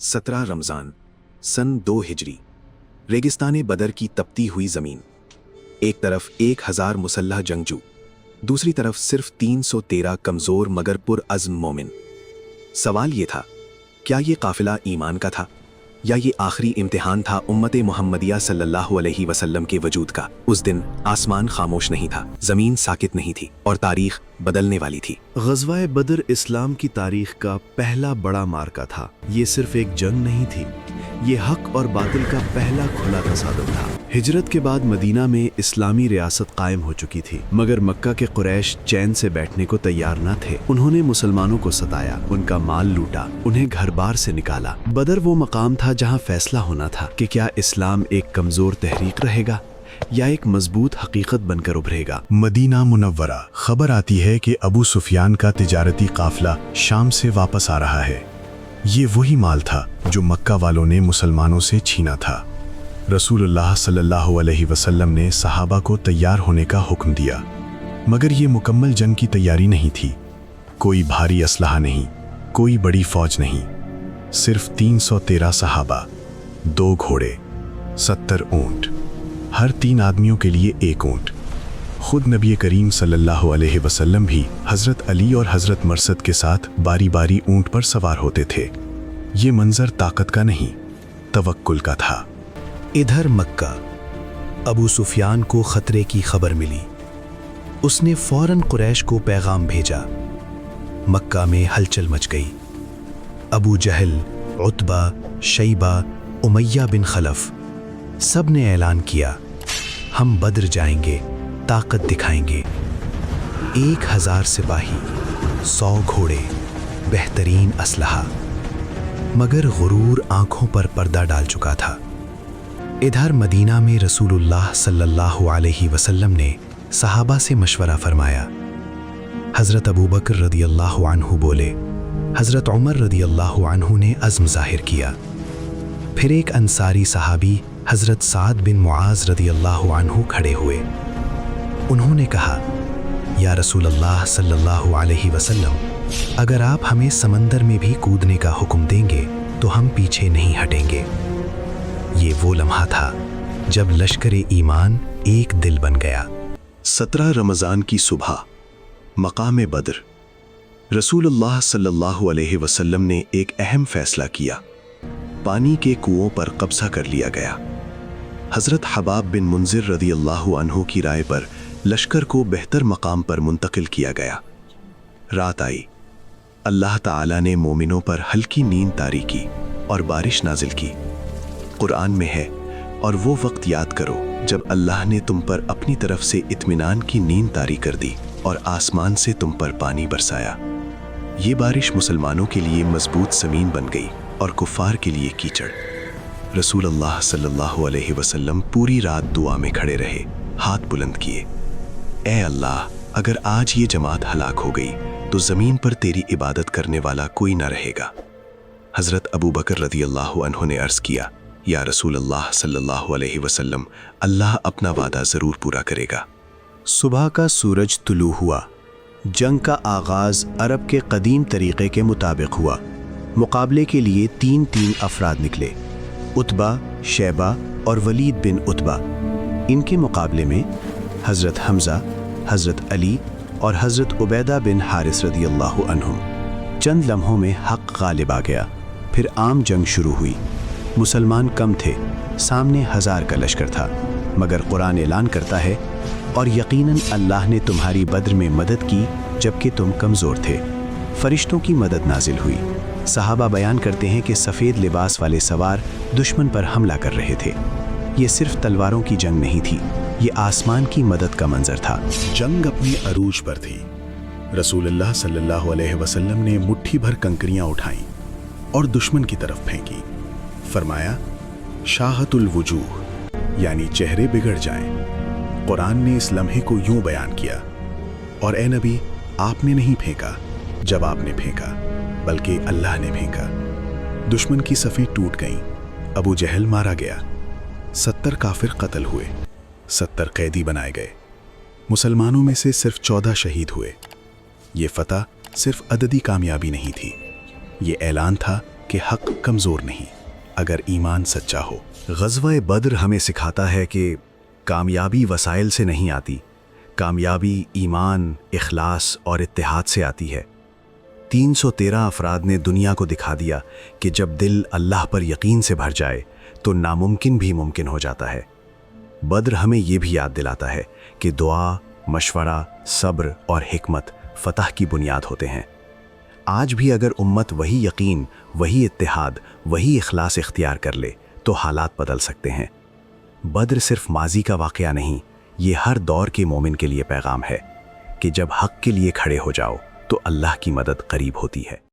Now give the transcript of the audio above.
17 रमज़ान सन 2 हिजरी। रेगिस्तान बदर की तपती हुई ज़मीन। एक तरफ 1000 मुसल्लह जंगजू, दूसरी तरफ सिर्फ 313 कमज़ोर मगर पुरअज़्म मोमिन। सवाल ये था, क्या ये काफ़िला ईमान का था या ये आखिरी इम्तिहान था उम्मत मुहम्मदिया सल्लल्लाहु अलैहि वसल्लम के वजूद का। उस दिन आसमान खामोश नहीं था, ज़मीन साकित नहीं थी और तारीख बदलने वाली थी। ग़ज़वा बदर इस्लाम की तारीख का पहला बड़ा मार्का था। ये सिर्फ एक जंग नहीं थी, ये हक और बातिल का पहला खुला तसादम था। हिजरत के बाद मदीना में इस्लामी रियासत कायम हो चुकी थी, मगर मक्का के कुरैश चैन से बैठने को तैयार न थे। उन्होंने मुसलमानों को सताया, उनका माल लूटा, उन्हें घर बार से निकाला। बदर वो मकाम था जहाँ फैसला होना था कि क्या इस्लाम एक कमजोर तहरीक रहेगा या एक मजबूत हकीकत बनकर उभरेगा। Medina Munawwara. खबर आती है कि अबू सुफियान का तिजारती काफिला शाम से वापस आ रहा है। ये वही माल था जो मक्का वालों ने मुसलमानों से छीना था। रसूलुल्लाह सल्लल्लाहु अलैहि वसल्लम ने सहाबा को तैयार होने का हुक्म दिया, मगर ये मुकम्मल जंग की तैयारी नहीं थी। कोई भारी असलहा नहीं, कोई बड़ी फौज नहीं, सिर्फ 313 सहाबा, 2 घोड़े, 70 ऊंट, हर 3 आदमियों के लिए 1 ऊंट। खुद नबी करीम सल्लल्लाहु अलैहि वसल्लम भी हज़रत अली और हज़रत मरसद के साथ बारी बारी ऊंट पर सवार होते थे। ये मंजर ताकत का नहीं, तवक्कुल का था। इधर मक्का, अबू सुफियान को खतरे की खबर मिली। उसने फौरन कुरैश को पैगाम भेजा। मक्का में हलचल मच गई। अबू जहल, उतबा, शैबा, उमैया बिन खलफ सब ने ऐलान किया, हम बद्र जाएंगे, ताकत दिखाएंगे। 1000 सिपाही, 100 घोड़े, बेहतरीन असलहा, मगर गुरूर आंखों पर पर्दा डाल चुका था। इधर मदीना में रसूलुल्लाह सल्लल्लाहु अलैहि वसल्लम ने सहाबा से मशवरा फरमाया। हज़रत अबू बकर रदियल्लाहु अन्हु बोले, हज़रत उमर रदियल्लाहु अन्हु ने अज़्म ज़ाहिर किया। फिर एक अंसारी सहाबी हज़रत साद बिन मुआज़ रदियल्लाहु अन्हु खड़े हुए। उन्होंने कहा, या रसूलल्लाह सल्लल्लाहु अलैहि वसल्लम, अगर आप हमें समंदर में भी कूदने का हुक्म देंगे तो हम पीछे नहीं हटेंगे। ये वो लम्हा था जब लश्कर ईमान एक दिल बन गया। 17 रमज़ान की सुबह, मकाम बद्र। रसूलुल्लाह सल्लल्लाहु अलैहि वसल्लम ने एक अहम फैसला किया। पानी के कुओं पर कब्जा कर लिया गया। हज़रत हबाब बिन मुंज़िर रदियल्लाहु अन्हु की राय पर लश्कर को बेहतर मकाम पर मुंतकिल किया गया। रात आई, अल्लाह ताला ने मोमिनों पर हल्की नींद तारी की और बारिश नाजिल की। कुरान में है, और वो वक्त याद करो जब अल्लाह ने तुम पर अपनी तरफ से इत्मीनान की नींद तारी कर दी और आसमान से तुम पर पानी बरसाया। ये बारिश मुसलमानों के लिए मजबूत ज़मीन बन गई और कुफ़ार के लिए कीचड़। रसूलुल्लाह सल्लल्लाहु अलैहि वसल्लम पूरी रात दुआ में खड़े रहे, हाथ बुलंद किए। ए अल्लाह, अगर आज ये जमात हलाक हो गई तो ज़मीन पर तेरी इबादत करने वाला कोई ना रहेगा। हज़रत अबू बकर रदियल्लाहु अन्हु ने अर्ज़ किया, या रसूलुल्लाह सल्लल्लाहु अलैहि वसल्लम, अल्लाह अपना वादा ज़रूर पूरा करेगा। सुबह का सूरज तुलू हुआ। जंग का आगाज़ अरब के कदीम तरीक़े के मुताबिक हुआ। मुकाबले के लिए 3 अफराद निकले, उतबा, शैबा और वलीद बिन उतबा। इनके मुकाबले में हज़रत हमज़ा, हज़रत अली और हज़रत उबैदा बिन हारिस रदियल्लाहु अन्हुम। चंद लम्हों में हक़ गालिब आ गया। फिर आम जंग शुरू हुई। मुसलमान कम थे, सामने 1000 का लश्कर था, मगर कुरान ऐलान करता है, और यकीनन अल्लाह ने तुम्हारी बद्र में मदद की जबकि तुम कमज़ोर थे। फरिश्तों की मदद नाजिल हुई। सहाबा बयान करते हैं कि सफ़ेद लिबास वाले सवार दुश्मन पर हमला कर रहे थे। ये सिर्फ तलवारों की जंग नहीं थी, ये आसमान की मदद का मंजर था। जंग अपने अरूज पर थी। रसूलुल्लाह सल्लल्लाहु अलैहि वसल्लम ने मुट्ठी भर कंकरियां उठाईं और दुश्मन की तरफ फेंकी। फरमाया, शाहतुल वजूह, यानी चेहरे बिगड़ जाएं। कुरान ने इस लम्हे को यूं बयान किया, और ए नबी, आपने नहीं फेंका जब आपने फेंका, बल्कि अल्लाह ने फेंका। दुश्मन की सफ़ें टूट गईं। अबू जहल मारा गया। 70 काफिर कत्ल हुए, 70 कैदी बनाए गए। मुसलमानों में से सिर्फ 14 शहीद हुए। ये फतह सिर्फ अददी कामयाबी नहीं थी, ये ऐलान था کہ حق کمزور نہیں اگر ایمان سچا ہو۔ غزوہ بدر ہمیں سکھاتا ہے کہ کامیابی وسائل سے نہیں آتی، کامیابی ایمان، اخلاص اور اتحاد سے آتی ہے۔ 313 افراد نے دنیا کو دکھا دیا کہ جب دل اللہ پر یقین سے بھر جائے تو ناممکن بھی ممکن ہو جاتا ہے۔ بدر ہمیں یہ بھی یاد دلاتا ہے کہ دعا، مشورہ، صبر اور حکمت فتح کی بنیاد ہوتے ہیں۔ آج بھی اگر امت وہی یقین، وہی اتحاد، وہی اخلاص اختیار کر لے تو حالات بدل سکتے ہیں۔ بدر صرف ماضی کا واقعہ نہیں، یہ ہر دور کے مومن کے لیے پیغام ہے کہ جب حق کے لیے کھڑے ہو جاؤ تو اللہ کی مدد قریب ہوتی ہے۔